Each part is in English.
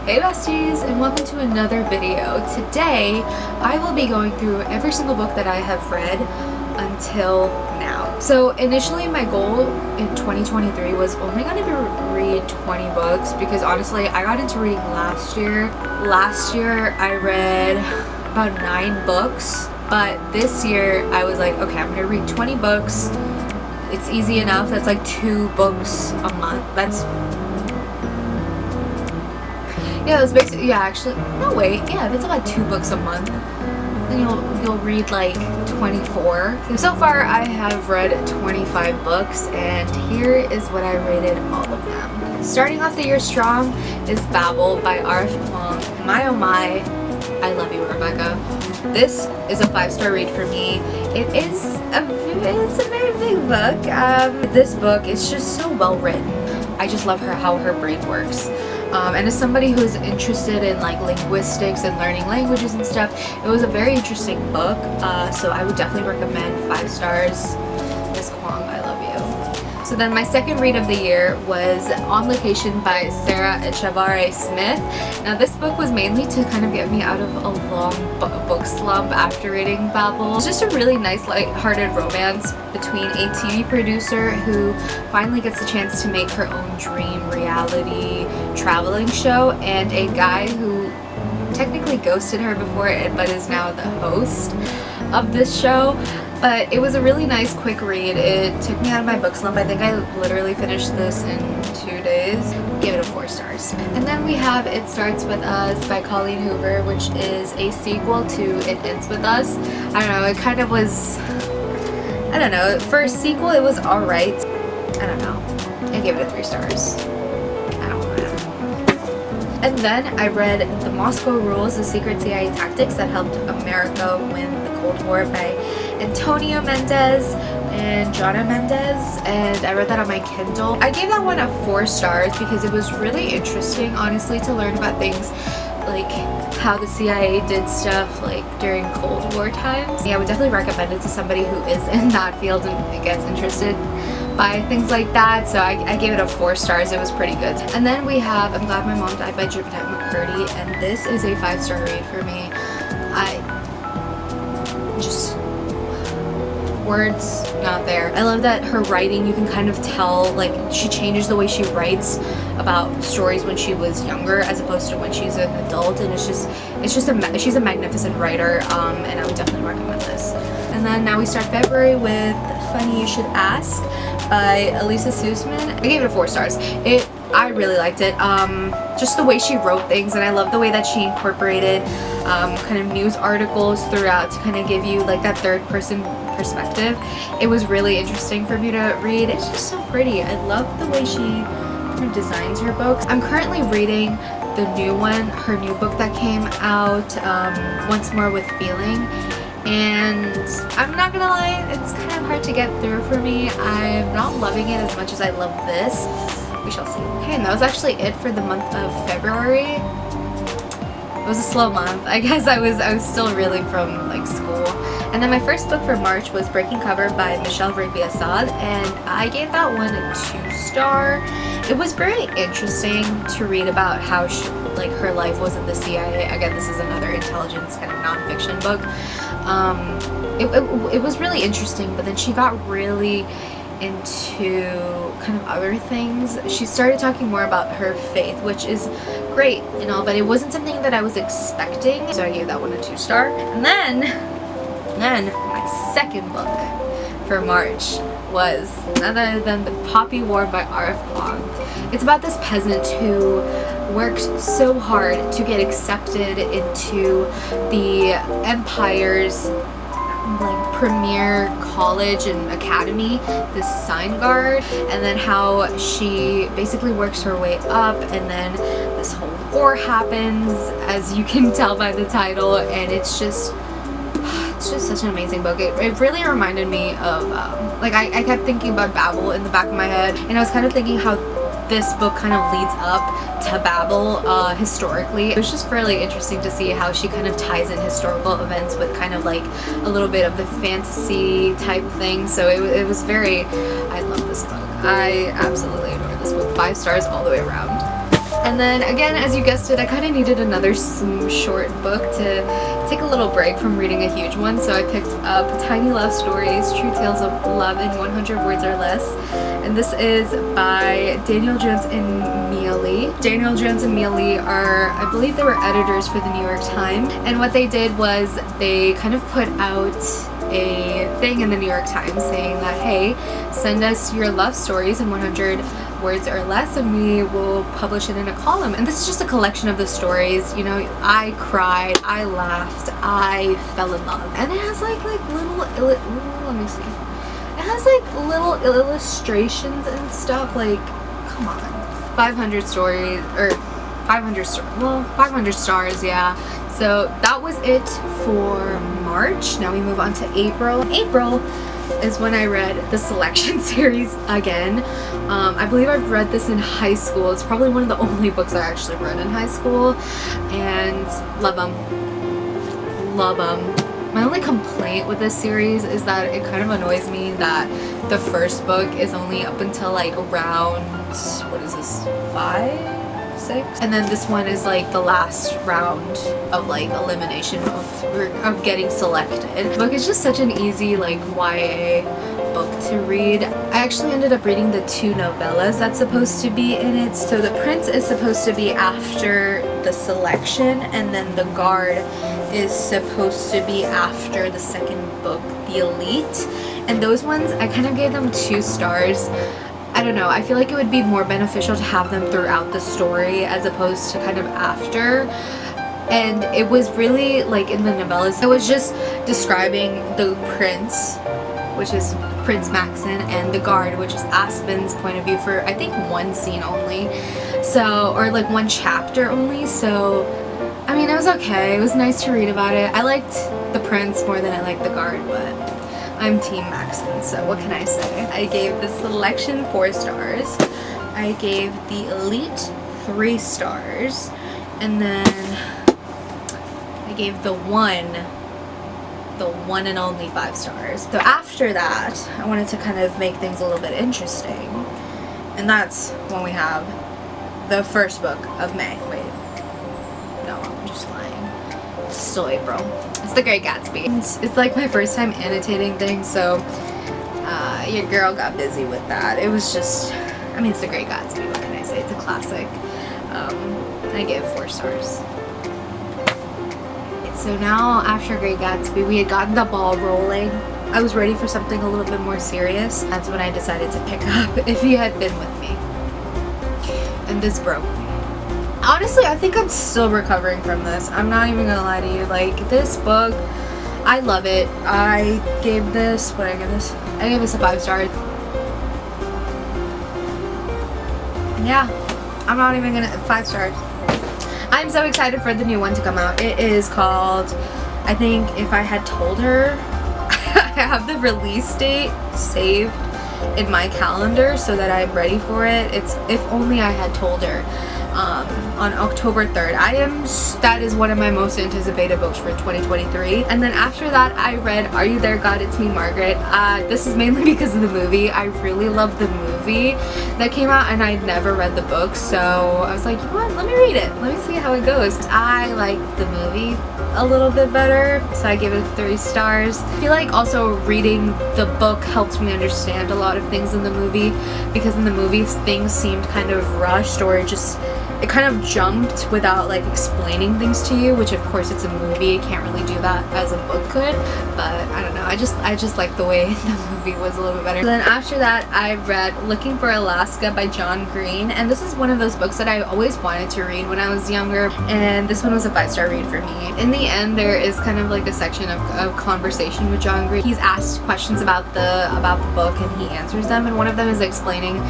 Hey besties, and welcome to another video. Today I will be going through every single book that I have read until now. So initially my goal in 2023 was only going to read 20 books because honestly I got into reading last year. Last year I read about 9 books, but this year I was like, okay, I'm going to read 20 books. It's easy enough. That's like 2 books a month. That's yeah, it was basically, yeah, actually, no wait, yeah, that's about 2 books a month. Then you'll read like 24. So far I have read 25 books, and here is what I rated all of them. Starting off the year strong is Babel by Kuang. My oh my, I love you, Rebecca. This is a 5-star read for me. It's a very big book. This book is just so well written. I just love how her brain works. And as somebody who's interested in like linguistics and learning languages and stuff, it was a very interesting book. So I would definitely recommend 5 stars. Miss Kuang, I love you. So then my second read of the year was On Location by Sarah Echevarria-Smith. Now this book was mainly to kind of get me out of a long book slump after reading Babel. It's just a really nice light-hearted romance between a TV producer who finally gets the chance to make her own dream reality traveling show, and a guy who technically ghosted her before it but is now the host of this show. But it was a really nice quick read. It took me out of my book slump. I think I literally finished this in 2 days. Give it a 4 stars. And then we have It Starts With Us by Colleen Hoover, which is a sequel to It Ends With Us. I don't know, it kind of was, I don't know, for a sequel it was alright. I don't know. I gave it a 3 stars. I don't know. And then I read The Moscow Rules, The Secret CIA Tactics That Helped America Win the Cold War by Antonio Mendez and Jonna Mendez, and I read that on my Kindle. I gave that one a 4 stars because it was really interesting, honestly, to learn about things like how the CIA did stuff like during Cold War times. Yeah, I would definitely recommend it to somebody who is in that field and gets interested by things like that. So I gave it a 4 stars. It was pretty good. And then we have I'm Glad My Mom Died by Jeanette McCurdy, and this is a 5-star read for me. Words not there. I love that her writing, you can kind of tell like she changes the way she writes about stories when she was younger as opposed to when she's an adult, and she's a magnificent writer, and I would definitely recommend this. And then now we start February with Funny You Should Ask by Elisa Sussman. I gave it a 4 stars. I really liked it. Just the way she wrote things, and I love the way that she incorporated kind of news articles throughout to kind of give you like that third-person perspective. It was really interesting for me to read. It's just so pretty. I love the way she kind of designs her books. I'm currently reading the new one, her new book that came out, Once More with Feeling, and I'm not gonna lie, it's kind of hard to get through for me. I'm not loving it as much as I love this. We shall see. Okay, and that was actually it for the month of February. It was a slow month. I guess I was still reeling from like school. And then my first book for March was Breaking Cover by Michelle Rabi-Assad, and I gave that one a 2-star. It was very interesting to read about how her life was in the CIA. Again, this is another intelligence kind of nonfiction book. It was really interesting, but then she got really into kind of other things. She started talking more about her faith, which is great and all, but it wasn't something that I was expecting, so I gave that one a 2-star. And then my second book for March was none other than The Poppy War by R.F. Kuang. It's about this peasant who worked so hard to get accepted into the empire's like premier college and academy, this sign guard, and then how she basically works her way up, and then this whole war happens, as you can tell by the title, and it's just such an amazing book. It really reminded me of like I kept thinking about Babel in the back of my head, and I was kind of thinking how this book kind of leads up to Babel historically. It was just really interesting to see how she kind of ties in historical events with kind of like a little bit of the fantasy type thing. So it was very, I love this book. I absolutely adore this book. 5 stars all the way around. And then again, as you guessed it, I kind of needed another short book to take a little break from reading a huge one, so I picked up Tiny Love Stories, True Tales of Love in 100 Words or Less. And this is by Daniel Jones and Mia Lee. Daniel Jones and Mia Lee are, I believe they were editors for the New York Times, and what they did was they kind of put out a thing in the New York Times saying that, hey, send us your love stories in 100 words or less and we will publish it in a column. And this is just a collection of the stories. You know, I cried, I laughed, I fell in love. And it has like little, let me see. It has like little illustrations and stuff, like, come on. 500 stories, or 500 stars, yeah. So that was it for March. Now we move on to April. April is when I read the Selection series again. I believe I've read this in high school. It's probably one of the only books I actually read in high school, and love them. Love them. My only complaint with this series is that it kind of annoys me that the first book is only up until like around, what is this, 5, 6? And then this one is like the last round of like elimination of getting selected. The book is just such an easy like YA book to read. I actually ended up reading the 2 novellas that's supposed to be in it. So The Prince is supposed to be after the Selection, and then The Guard is supposed to be after the second book, The Elite. And those ones, I kind of gave them 2 stars. I don't know, I feel like it would be more beneficial to have them throughout the story as opposed to kind of after. And it was really like in the novellas, it was just describing the prince, which is Prince Maxon, and the guard, which is Aspen's point of view for I think 1 scene only, so, or like 1 chapter only. So I mean, it was okay. It was nice to read about it. I liked the prince more than I liked the guard, but I'm Team Maxon, so what can I say? I gave the Selection 4 stars. I gave the Elite 3 stars, and then I gave the one and only 5 stars. So after that, I wanted to kind of make things a little bit interesting, and that's when we have the first book of May. Wait, no, I'm just lying. It's still April. It's The Great Gatsby. It's like my first time annotating things, so your girl got busy with that. It was just, I mean, it's The Great Gatsby, what can I say? It's a classic. I gave 4 stars. So now, after Great Gatsby, we had gotten the ball rolling. I was ready for something a little bit more serious. That's when I decided to pick up If You Had Been With Me. And this broke me. Honestly, I think I'm still recovering from this. I'm not even gonna lie to you. Like, this book, I love it. I gave this, what did I give this? I gave this a 5 stars. Yeah, I'm not even gonna, 5 stars. I'm so excited for the new one to come out. It is called, I think If I Had Told Her. I have the release date saved in my calendar so that I'm ready for it. It's If Only I Had Told Her, on October 3rd. That is one of my most anticipated books for 2023. And then after that, I read Are You There, God? It's Me, Margaret. This is mainly because of the movie. I really love the movie that came out, and I'd never read the book, so I was like, you know what, let me read it. Let me see how it goes. I like the movie a little bit better, so I give it 3 stars. I feel like also reading the book helped me understand a lot of things in the movie, because in the movie things seemed kind of rushed, or it kind of jumped without like explaining things to you, which of course it's a movie, it can't really do that as a book could, but I don't know, I just like the way the movie was a little bit better. Then after that, I read Looking for Alaska by John Green, and this is one of those books that I always wanted to read when I was younger, and this one was a 5-star read for me. In the end, there is kind of like a section of conversation with John Green. He's asked questions about the book, and he answers them, and one of them is explaining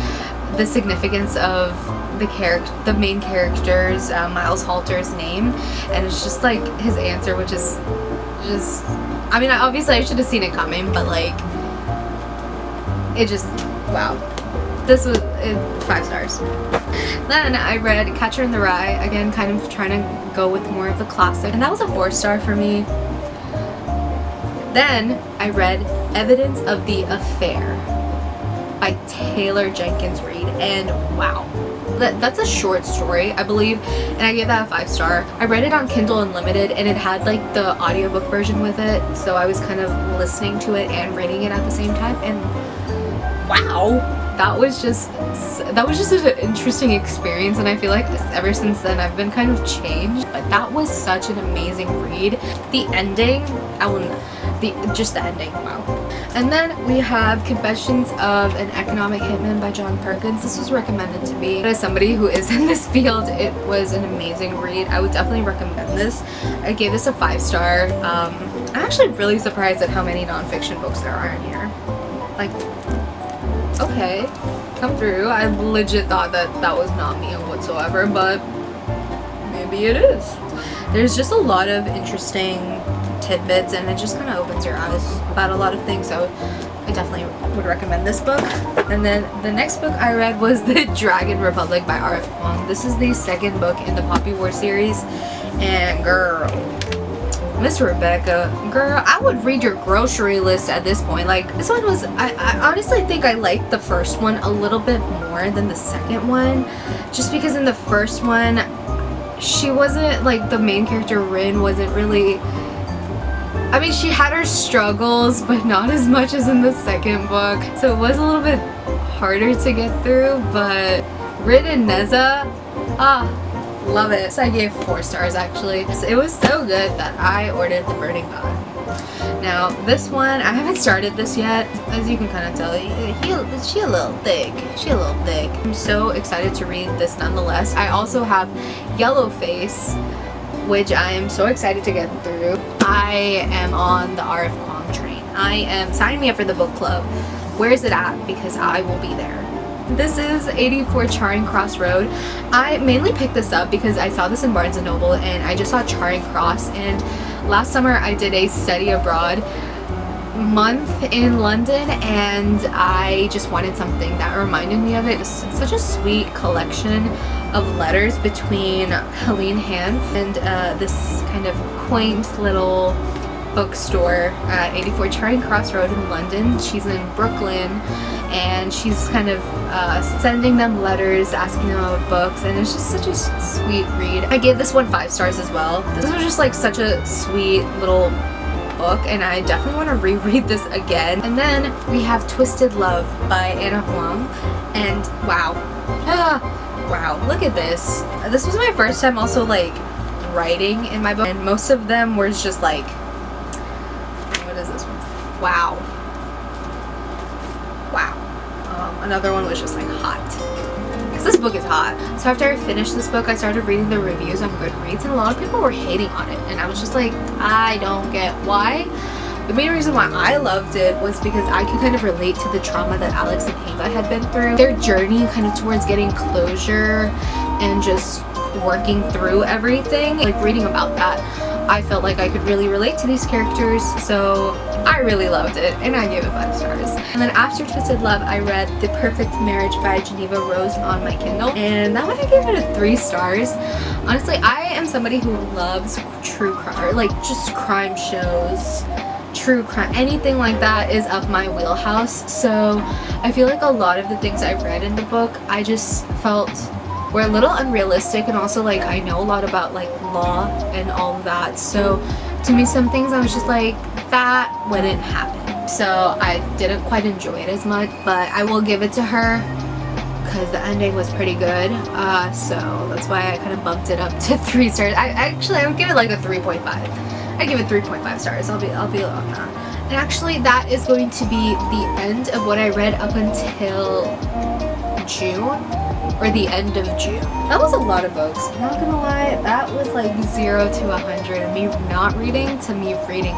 the significance of the main character's Miles Halter's name, and it's just like his answer, which is just, I mean, obviously I should have seen it coming, but like it just, wow, this was 5 stars. Then I read Catcher in the Rye, again kind of trying to go with more of the classic, and that was a 4-star for me. Then I read Evidence of the Affair by Taylor Jenkins Reid, and wow, that's a short story, I believe, and I gave that a 5-star. I read it on Kindle Unlimited, and it had like the audiobook version with it, so I was kind of listening to it and reading it at the same time, and wow, that was just such an interesting experience, and I feel like ever since then I've been kind of changed. But that was such an amazing read. The ending, just the ending, wow. And then we have Confessions of an Economic Hitman by John Perkins. This was recommended to me. As somebody who is in this field, it was an amazing read. I would definitely recommend this. I gave this a 5-star. I'm actually really surprised at how many nonfiction books there are in here. Like, okay, come through. I legit thought that was not me whatsoever, but maybe it is. There's just a lot of interesting tidbits, and it just kind of opens your eyes about a lot of things, so I definitely would recommend this book. And then the next book I read was The Dragon Republic by R.F. Kuang. This is the second book in the Poppy War series, and girl, Miss Rebecca, girl, I would read your grocery list at this point. Like, this one was, I honestly think I liked the first one a little bit more than the second one, just because in the first one, she wasn't, like, the main character, Rin, wasn't really, I mean, she had her struggles, but not as much as in the second book, so it was a little bit harder to get through, but Rin and Neza, love it. So I gave 4 stars actually. It was so good that I ordered The Burning Bond. Now this one, I haven't started this yet. As you can kind of tell, she a little thick. She a little thick. I'm so excited to read this nonetheless. I also have Yellowface, which I am so excited to get through. I am on the R.F. Kuang train. Sign me up for the book club. Where is it at? Because I will be there. This is 84 Charing Cross Road. I mainly picked this up because I saw this in Barnes & Noble, and I just saw Charing Cross, and last summer I did a study abroad month in London, and I just wanted something that reminded me of it. It's such a sweet collection of letters between Helene Hanff and this kind of quaint little bookstore at 84 Charing Cross Road in London. She's in Brooklyn, and she's kind of sending them letters, asking them about books, and it's just such a sweet read. I gave this one 5 stars as well. This was just like such a sweet little book, and I definitely want to reread this again. And then we have Twisted Love by Anna Huang, and wow, wow, look at this. This was my first time also like writing in my book, and most of them were just like, what is this one? Wow. Another one was just like hot, because this book is hot. So after I finished this book, I started reading the reviews on Goodreads, and a lot of people were hating on it, and I was just like, I don't get why. The main reason why I loved it was because I could kind of relate to the trauma that Alex and Ava had been through. Their journey kind of towards getting closure and just working through everything. Like, reading about that, I felt like I could really relate to these characters, so I really loved it, and I gave it 5 stars. And then after Twisted Love, I read The Perfect Marriage by Geneva Rose on my Kindle, and that one I gave it a 3 stars. Honestly, I am somebody who loves true crime, or like just crime shows, true crime, anything like that is up my wheelhouse. So I feel like a lot of the things I read in the book, I just felt were a little unrealistic, and also like I know a lot about like law and all of that, so to me some things I was just like, that wouldn't happen. So I didn't quite enjoy it as much, but I will give it to her because the ending was pretty good, so that's why I kind of bumped it up to 3 stars. I would give it like a 3.5. I give it 3.5 stars. I'll be on that. And actually that is going to be the end of what I read up until June, or the end of June. That was a lot of books. I'm not gonna lie, that was like 0 to 100. Me not reading to me reading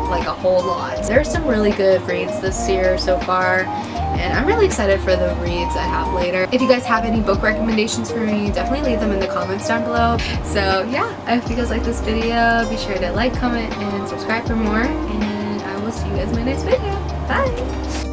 like a whole lot. There's some really good reads this year so far, and I'm really excited for the reads I have later. If you guys have any book recommendations for me, definitely leave them in the comments down below. So yeah, if you guys like this video, be sure to like, comment, and subscribe for more, and I will see you guys in my next video. Bye!